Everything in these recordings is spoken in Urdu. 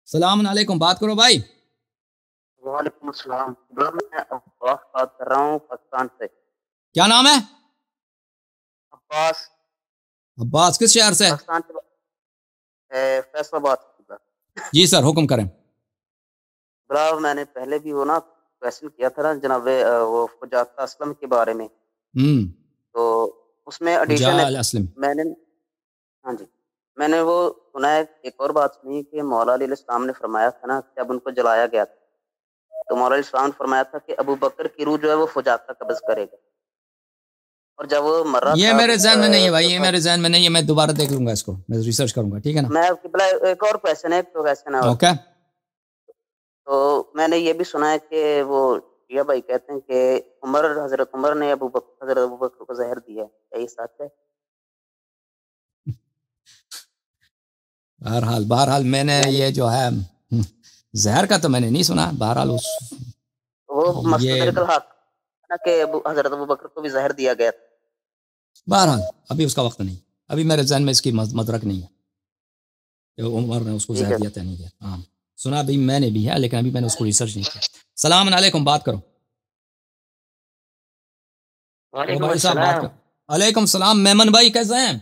السلام علیکم، بات کرو بھائی. وعلیکم السلام. میں عباس بات کر رہا ہوں پاکستان سے. کیا نام ہے؟ عباس. عباس کس شہر سے؟ پاکستان سے فیصل آباد. جی سر، حکم کریں. برابر میں نے پہلے بھی وہ نا کویشچن کیا تھا نا جناب وہ فجاعت اسلم کے بارے میں. تو اس میں ایڈیشن اسلم میں نے ہاں جی میں نے وہ سنا ہے. ایک اور بات سنی کہ مولا علیہ السلام نے فرمایا تھا نا جب ان کو جلایا گیا تھا تو مولا علیہ السلام نے فرمایا تھا کہ ابو بکر کی روح جو ہے وہ فجاعت کا قبض کرے گا. اور جب وہ مر رہا یہ تھا میرے ذہن میں نہیں ہے بھائی، یہ میرے ذہن میں نہیں ہے. میں دوبارہ دیکھ لوں گا اس کو، میں ریسرچ کروں گا. ٹھیک ہے نا. میں ایک اور کویشچن ہے اوکے. تو میں نے یہ بھی سنا ہے کہ وہ شیعہ بھائی کہتے ہیں کہ حضرت عمر نے حضرت ابو بکر کو زہر دیا ہے. کیا یہ سچ ہے؟ بہرحال میں نے یہ جو ہے زہر کا تو میں نے نہیں سنا. بہرحال وہ یہ مستدرک الحق کہ حضرت ابو بکر کو بھی زہر دیا گیا تھا. بہرحال ابھی اس کا وقت نہیں، ابھی میرے ذہن میں اس کی مدرک نہیں ہے کہ عمر نے اس کو زہر دیا تھا نہیں دیا. ہاں سنا بھی میں نے بھی ہے، لیکن ابھی میں نے اس کو ریسرچ نہیں کیا. السلام علیکم، بات کرو. وعلیکم بھائی صاحب بات السلام. کرو. علیکم السلام. میمن بھائی کیسے ہیں؟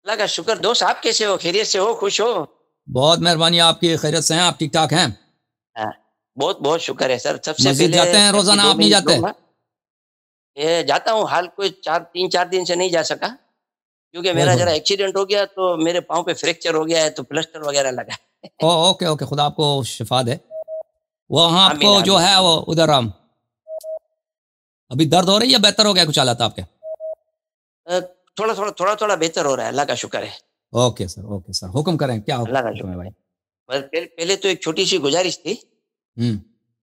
اللہ کا شکر. دوست آپ کیسے ہو؟ خیریت سے ہو؟ خوش ہو؟ بہت مہربانی آپ کی، خیریت سے ہیں آپ؟ ٹھیک ٹھاک ہیں؟ بہت بہت شکر ہے سر. سب سے مسجد پہلے جاتے ہیں روزانہ؟ آپ نہیں جاتے؟ جاتا ہوں، حال کوئی 4 دن سے نہیں جا سکا کیونکہ میرا ذرا ایکسیڈنٹ ہو گیا تو میرے پاؤں پہ فریکچر ہو گیا ہے تو پلسٹر وغیرہ لگا. اوکے اوکے، خدا آپ کو شفا دے. وہاں آپ کو جو ہے وہ ادھر ابھی درد ہو رہی ہے، بہتر ہو گیا کچھ حالات آپ کے؟ تھوڑا تھوڑا بہتر ہو رہا ہے، اللہ کا شکر ہے. اوکے سر حکم کریں. کیا اللہ کا حکم ہے بھائی؟ پہلے تو ایک چھوٹی سی گزارش تھی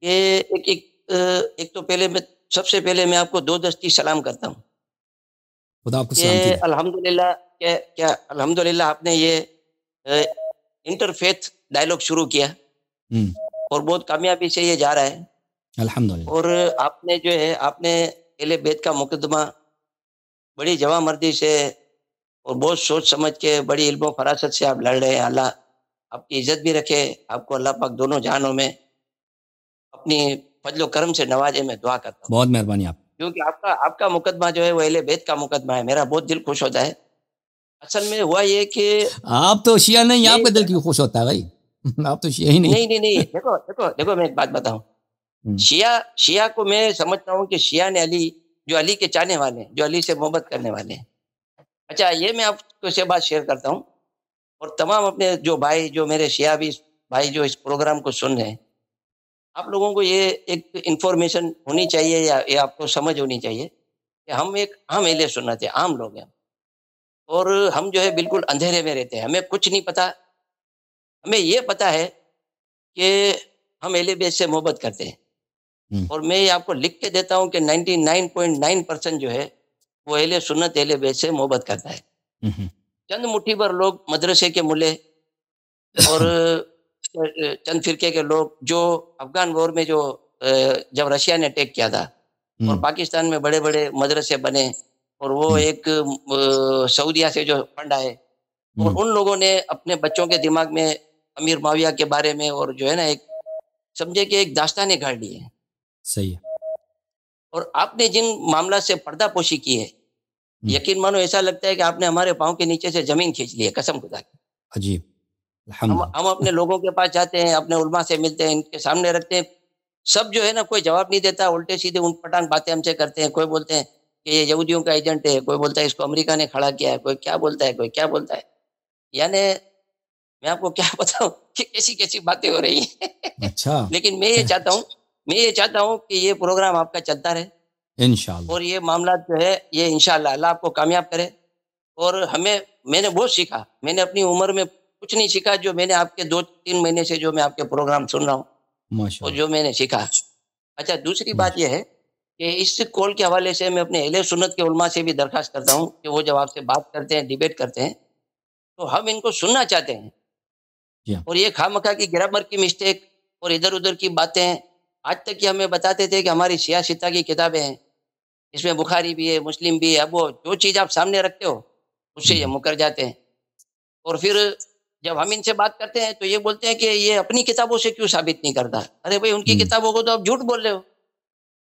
کہ ایک تو سب سے پہلے میں آپ کو 2 دستی سلام کرتا ہوں. خدا آپ کو سلامتی دے. الحمدللہ آپ نے یہ انٹرفیتھ ڈائلوگ شروع کیا اور بہت کامیابی سے یہ جا رہا ہے الحمدللہ. اور آپ نے جو ہے آپ نے اہل بیت کا مقدمہ بڑی جواں مردی سے اور بہت سوچ سمجھ کے بڑی علم و فراست سے آپ لڑ رہے ہیں. اللہ آپ کی عزت بھی رکھے، آپ کو اللہ پاک دونوں جہانوں میں اپنی فضل و کرم سے نوازے. میں دعا کرتا ہوں. بہت مہربانی آپ. کیونکہ آپ کا مقدمہ جو ہے وہ اہل بیت کا مقدمہ ہے. میرا بہت دل خوش ہوتا ہے. اصل میں ہوا یہ کہ آپ تو شیعہ نہیں، آپ کا دل کیوں خوش ہوتا ہے بھائی؟ آپ تو شیعہ ہی نہیں. نہیں دیکھو میں ایک بات بتاؤں. شیعہ کو میں سمجھتا ہوں کہ شیعہ نے جو علی کے چاہنے والے ہیں، جو علی سے محبت کرنے والے ہیں. اچھا یہ میں آپ کو سے بات شیئر کرتا ہوں اور تمام اپنے جو بھائی، جو میرے شیعہ بھی بھائی جو اس پروگرام کو سن رہے ہیں، آپ لوگوں کو یہ ایک انفارمیشن ہونی چاہیے یا یہ آپ کو سمجھ ہونی چاہیے کہ ہم اہل سنت ہیں، عام لوگ ہیں اور ہم جو ہے بالکل اندھیرے میں رہتے ہیں. ہمیں کچھ نہیں پتا. ہمیں یہ پتا ہے کہ ہم اہل بیت سے محبت کرتے ہیں اور میں یہ آپ کو لکھ کے دیتا ہوں کہ 99.9% جو ہے وہ اہل سنت اہل بیت سے محبت کرتا ہے. چند مٹھی بھر لوگ مدرسے کے ملے اور چند فرقے کے لوگ جو افغان وار میں جب رشیا نے اٹیک کیا تھا اور پاکستان میں بڑے بڑے مدرسے بنے اور وہ ایک سعودیہ سے جو فنڈ آئے اور ان لوگوں نے اپنے بچوں کے دماغ میں امیر معاویہ کے بارے میں اور جو ہے نا ایک سمجھے کہ ایک داستانیں گھڑ لی ہے. صحیح ہے. اور آپ نے جن معاملات سے پردہ پوشی کی ہے، یقین مانو ایسا لگتا ہے کہ آپ نے ہمارے پاؤں کے نیچے سے زمین کھینچ لی ہے، قسم خدا کی. عجیب. ہم اپنے لوگوں کے پاس جاتے ہیں، اپنے علماء سے ملتے ہیں، ان کے سامنے رکھتے ہیں، سب جو ہے نا کوئی جواب نہیں دیتا، الٹے سیدھے ان پٹانگ باتیں ہم سے کرتے ہیں. کوئی بولتے ہیں کہ یہ یہودیوں کا ایجنٹ ہے، کوئی بولتا ہے اس کو امریکہ نے کھڑا کیا ہے، کوئی کیا بولتا ہے، کوئی کیا بولتا ہے. یعنی میں آپ کو کیا بتاؤں کہ کیسی باتیں ہو رہی ہیں. اچھا. لیکن میں یہ چاہتا ہوں کہ یہ پروگرام آپ کا چلتا رہے انشاءاللہ اور یہ معاملات جو ہے یہ انشاءاللہ اللہ آپ کو کامیاب کرے. اور میں نے بہت سیکھا. میں نے اپنی عمر میں کچھ نہیں سیکھا جو میں نے آپ کے 2-3 مہینے سے جو میں آپ کے پروگرام سن رہا ہوں اور جو میں نے سیکھا. اچھا دوسری بات یہ ہے کہ اس کال کے حوالے سے میں اپنے اہل سنت کے علماء سے بھی درخواست کرتا ہوں کہ وہ جب آپ سے بات کرتے ہیں، ڈیبیٹ کرتے ہیں تو ہم ان کو سننا چاہتے ہیں. اور یہ خواہ کی گرامر کی مسٹیک اور ادھر ادھر کی باتیں آج تک یہ ہمیں بتاتے تھے کہ ہماری سیاستہ کی کتابیں ہیں، اس میں بخاری بھی ہے، مسلم بھی ہے. اب وہ جو چیز آپ سامنے رکھتے ہو اس سے یہ مکر جاتے ہیں اور پھر جب ہم ان سے بات کرتے ہیں تو یہ بولتے ہیں کہ یہ اپنی کتابوں سے کیوں ثابت نہیں کرتا. ارے بھائی ان کی کتابوں کو تو آپ جھوٹ بول رہے ہو.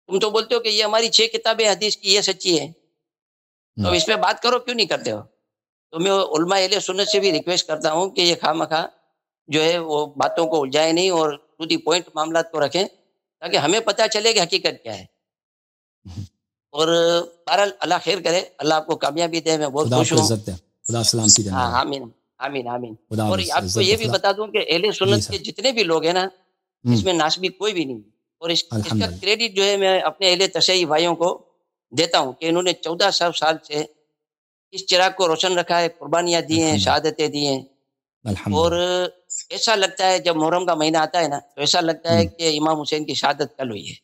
تم تو بولتے ہو کہ یہ ہماری 6 کتابیں حدیث کی یہ سچی ہے, تو اس پہ بات کرو, کیوں نہیں کرتے ہو؟ تو میں علماء اہل سنت سے بھی ریکویسٹ کرتا ہوں کہ یہ خواہ جو ہے وہ باتوں کو الجھائے نہیں اور ٹو دی پوائنٹ معاملات کو رکھیں, تاکہ ہمیں پتہ چلے کہ حقیقت کیا ہے. اور بہرحال اللہ خیر کرے, اللہ آپ کو کامیابی دے. میں بہت خوش ہوں. خدا سلامتی دینے ہاں والا. آمین آمین آمین. خدا اور حافظ. آپ کو یہ بھی بتا دوں کہ اہل سنت کے جتنے بھی لوگ ہیں نا, اس میں ناسبی کوئی بھی نہیں. اور اس کا کریڈٹ جو ہے میں اپنے اہل تشیعی بھائیوں کو دیتا ہوں کہ انہوں نے 1400 سال سے اس چراغ کو روشن رکھا ہے, قربانیاں دی ہیں, شہادتیں دی ہیں. اور ایسا لگتا ہے جب محرم کا مہینہ آتا ہے نا, تو ایسا لگتا ہے کہ امام حسین کی شہادت کل ہوئی ہے.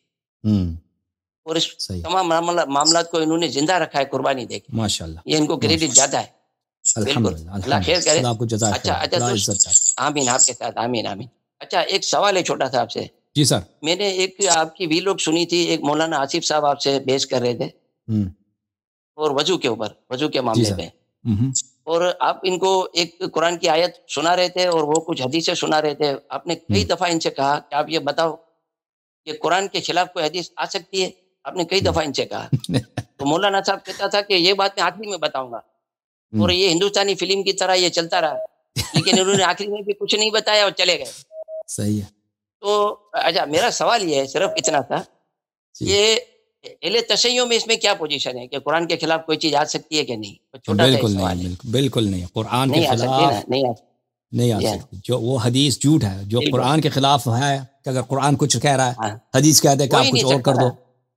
اور اس تمام معاملات کو انہوں نے زندہ رکھا ہے قربانی دے کے. ماشاءاللہ, یہ ان کو کریڈٹ زیادہ ہے. بالکل, اللہ خیر کرے. اچھا آمین آپ کے ساتھ, آمین آمین. اچھا ایک سوال ہے چھوٹا سا آپ سے. جی سر. میں نے ایک آپ کی ویلوگ سنی تھی, ایک مولانا آصف صاحب آپ سے بحث کر رہے تھے اور وضو کے اوپر, وضو کے معاملے پہ. اور آپ ان کو ایک قرآن کی آیت سنا رہے تھے اور وہ کچھ حدیثیں سنا رہے تھے. آپ نے کئی دفعہ ان سے کہا کہ آپ یہ بتاؤ کہ قرآن کے خلاف کوئی حدیث آ سکتی ہے. آپ نے کئی دفعہ ان سے کہا. تو مولانا صاحب کہتا تھا کہ یہ بات میں آخری میں بتاؤں گا, اور یہ ہندوستانی فلم کی طرح یہ چلتا رہا, لیکن انہوں نے آخری میں بھی کچھ نہیں بتایا اور چلے گئے. صحیح ہے. تو اچھا میرا سوال یہ ہے, صرف اتنا تھا, یہ اہل تشیعوں میں اس میں کیا پوزیشن ہے کہ قرآن کے خلاف کوئی چیز آ سکتی ہے کہ نہیں؟ بالکل نہیں, بالکل نہیں. قرآن کے خلاف نہیں آ سکتی. جو وہ حدیث جھوٹ ہے, جو قرآن کے خلاف ہے, کہ اگر قرآن کچھ کہہ رہا ہے, حدیث کہتے ہیں کہ آپ کچھ اور کر دو,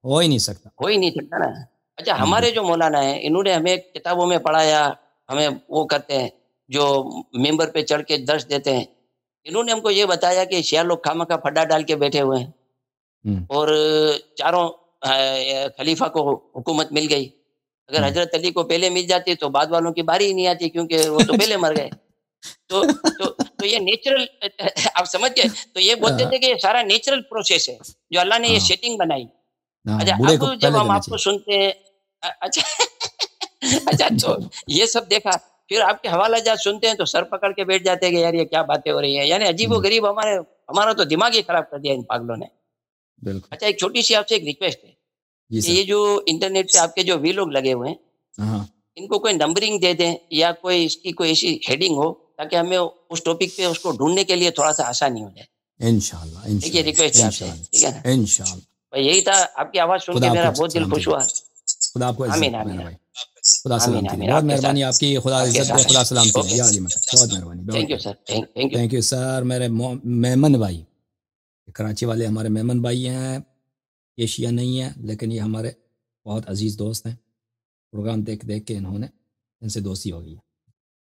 ہو ہی نہیں سکتا. ہو ہی نہیں سکتا نا. اچھا ہمارے جو مولانا ہیں انہوں نے ہمیں کتابوں میں پڑھایا, ہمیں وہ کرتے ہیں جو ممبر پہ چڑھ کے درس دیتے ہیں. انہوں نے ہم کو یہ بتایا کہ شیعہ لوگ خامخواہ پھڈا ڈال کے بیٹھے ہوئے ہیں اور چاروں خلیفہ کو حکومت مل گئی. اگر حضرت علی کو پہلے مل جاتی تو بعد والوں کی باری ہی نہیں آتی, کیونکہ وہ تو پہلے مر گئے. تو یہ نیچرل, آپ سمجھ گئے. تو یہ بولتے تھے کہ یہ سارا نیچرل پروسیس ہے جو اللہ نے یہ سیٹنگ بنائی. اچھا اب جب ہم آپ کو سنتے ہیں, اچھا تو یہ سب دیکھا, پھر آپ کے حوالہ جات سنتے ہیں تو سر پکڑ کے بیٹھ جاتے ہیں کہ یار یہ کیا باتیں ہو رہی ہیں. یعنی عجیب و غریب ہمارا تو دماغ ہی خراب کر دیا ان پاگلوں نے. اچھا ایک چھوٹی سی آپ سے ایک ریکویسٹ ہے کہ یہ جو انٹرنیٹ پہ آپ کے جو ویلوگ لگے ہوئے ہیں, ان کو کوئی نمبرنگ دے دیں یا کوئی اس کی کوئی ایسی ہیڈنگ ہو تاکہ ہمیں اس ٹاپک پہ اس کو ڈھونڈنے کے لیے تھوڑا سا آسانی ہو جائے. انشاءاللہ. یہ ریکویسٹ ہے آپ سے, ٹھیک ہے نا؟ انشاءاللہ. یہی تھا, آپ کی آواز سن کے میرا بہت دل خوش ہوا. خدا آپ کو آمین آمین. خدا سلامتی. بہت مہربانی آپ کی, خدا عزت دے, خدا سلامتی. یا علی مدد, بہت مہربانی. Thank you sir, thank you sir. میرے میمن بھائی, کراچی والے ہمارے میمن بھائی ہیں, یہ شیعہ نہیں ہیں لیکن یہ ہمارے بہت عزیز دوست ہیں. پروگرام دیکھ کے انہوں نے ان سے دوستی ہو گئی.